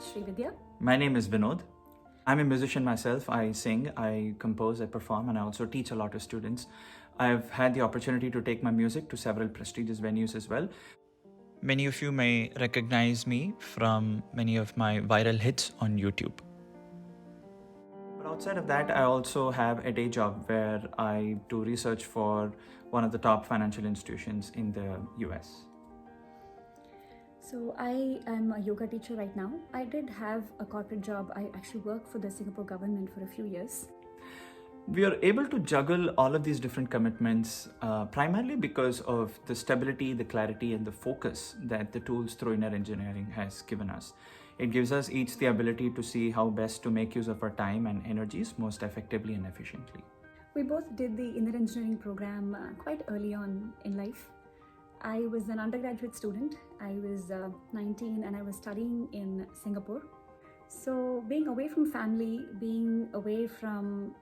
Srividya. My name is Vinod. I'm a musician myself. I sing, I compose, I perform, and I also teach a lot of students. I've had the opportunity to take my music to several prestigious venues as well. Many of you may recognize me from many of my viral hits on YouTube. But outside of that, I also have a day job where I do research for one of the top financial institutions in the US. So I am a yoga teacher right now. I did have a corporate job. I actually worked for the Singapore government for a few years. We are able to juggle all of these different commitments primarily because of the stability, the clarity, and the focus that the tools through inner engineering has given us. It gives us each the ability to see how best to make use of our time and energies most effectively and efficiently. We both did the inner engineering program quite early on in life. I was an undergraduate student. I was 19 and I was studying in Singapore. So being away from family, being away from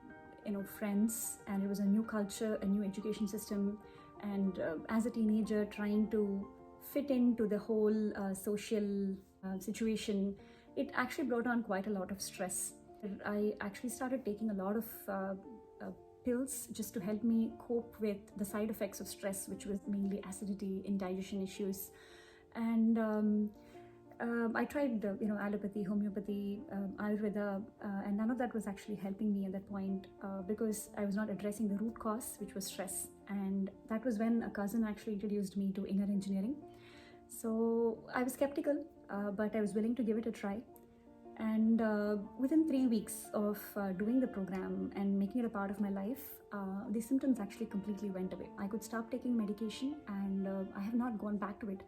friends, and it was a new culture, a new education system, and as a teenager trying to fit into the whole social situation, it actually brought on quite a lot of stress. I actually started taking a lot of pills just to help me cope with the side effects of stress, which was mainly acidity, indigestion issues. And I tried allopathy, homeopathy, Ayurveda, and none of that was actually helping me at that point because I was not addressing the root cause, which was stress. And that was when a cousin actually introduced me to inner engineering. So I was skeptical, but I was willing to give it a try. And within 3 weeks of doing the program and making it a part of my life, the symptoms actually completely went away. I could stop taking medication, and I have not gone back to it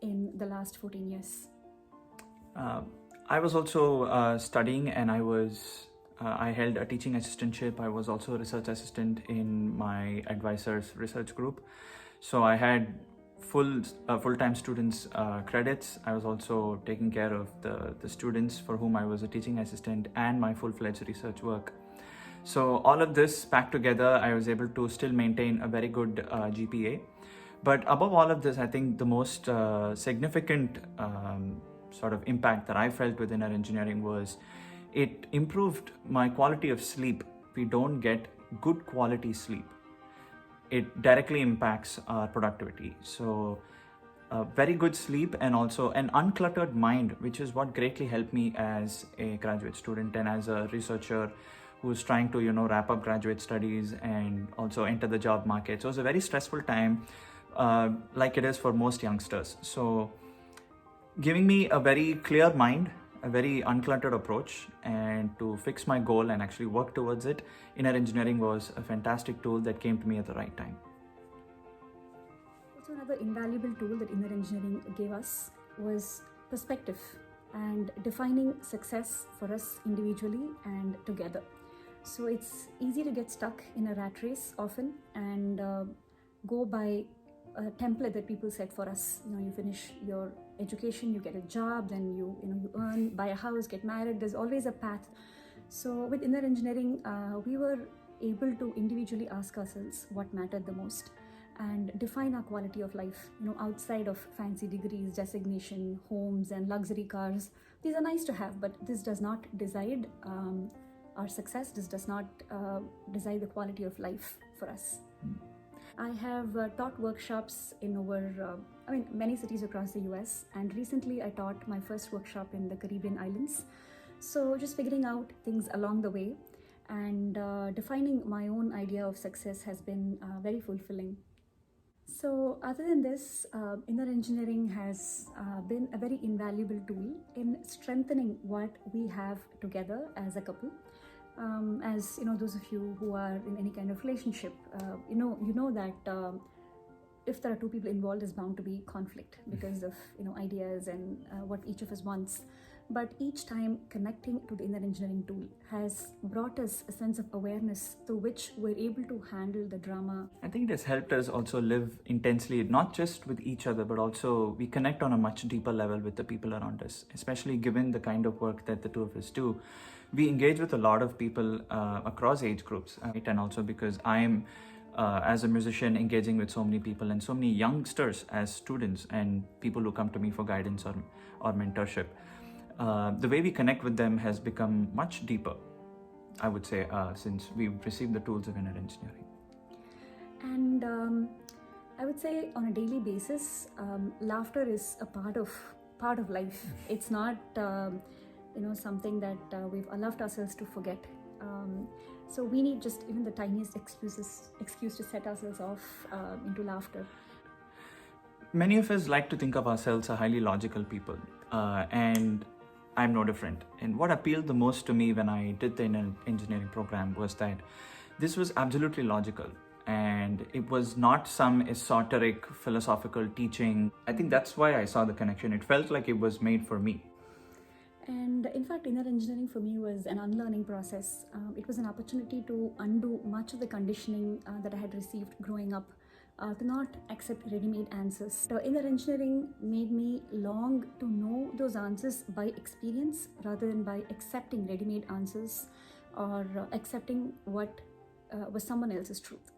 in the last 14 years. I was also studying, and I held a teaching assistantship. I was also a research assistant in my advisor's research group. So I had full-time students credits. I was also taking care of the students for whom I was a teaching assistant and my full-fledged research work. So all of this packed together, I was able to still maintain a very good GPA. But above all of this, I think the most significant sort of impact that I felt with inner engineering was it improved my quality of sleep. We don't get good quality sleep. It directly impacts our productivity. So very good sleep and also an uncluttered mind, which is what greatly helped me as a graduate student and as a researcher who's trying to wrap up graduate studies and also enter the job market. So it was a very stressful time, like it is for most youngsters. So giving me a very clear mind, a very uncluttered approach, and to fix my goal and actually work towards it, inner engineering was a fantastic tool that came to me at the right time. Also, another invaluable tool that inner engineering gave us was perspective and defining success for us individually and together. So it's easy to get stuck in a rat race often and go by a template that people set for us. You finish your education, you get a job, then you earn, buy a house, get married. There's always a path. So with inner engineering, we were able to individually ask ourselves what mattered the most and define our quality of life. Outside of fancy degrees, designation, homes, and luxury cars. These are nice to have, but this does not decide our success. This does not decide the quality of life for us. I have taught workshops in many cities across the US, and recently I taught my first workshop in the Caribbean islands. So just figuring out things along the way and defining my own idea of success has been very fulfilling. So other than this, inner engineering has been a very invaluable tool in strengthening what we have together as a couple. As those of you who are in any kind of relationship, you know that if there are two people involved, there's bound to be conflict because of ideas and what each of us wants. But each time connecting to the inner engineering tool has brought us a sense of awareness through which we're able to handle the drama. I think it has helped us also live intensely, not just with each other, but also we connect on a much deeper level with the people around us, especially given the kind of work that the two of us do. We engage with a lot of people across age groups, right? And also because I'm, as a musician, engaging with so many people and so many youngsters as students and people who come to me for guidance or mentorship. the way we connect with them has become much deeper, I would say, since we've received the tools of inner engineering. And I would say on a daily basis, laughter is a part of life. It's not something that we've allowed ourselves to forget. So we need just even the tiniest excuse to set ourselves off into laughter. Many of us like to think of ourselves as highly logical people, and I'm no different. And what appealed the most to me when I did the engineering program was that this was absolutely logical, and it was not some esoteric philosophical teaching. I think that's why I saw the connection. It felt like it was made for me. And in fact, inner engineering for me was an unlearning process. It was an opportunity to undo much of the conditioning that I had received growing up, to not accept ready-made answers. The inner engineering made me long to know those answers by experience rather than by accepting ready-made answers or accepting what was someone else's truth.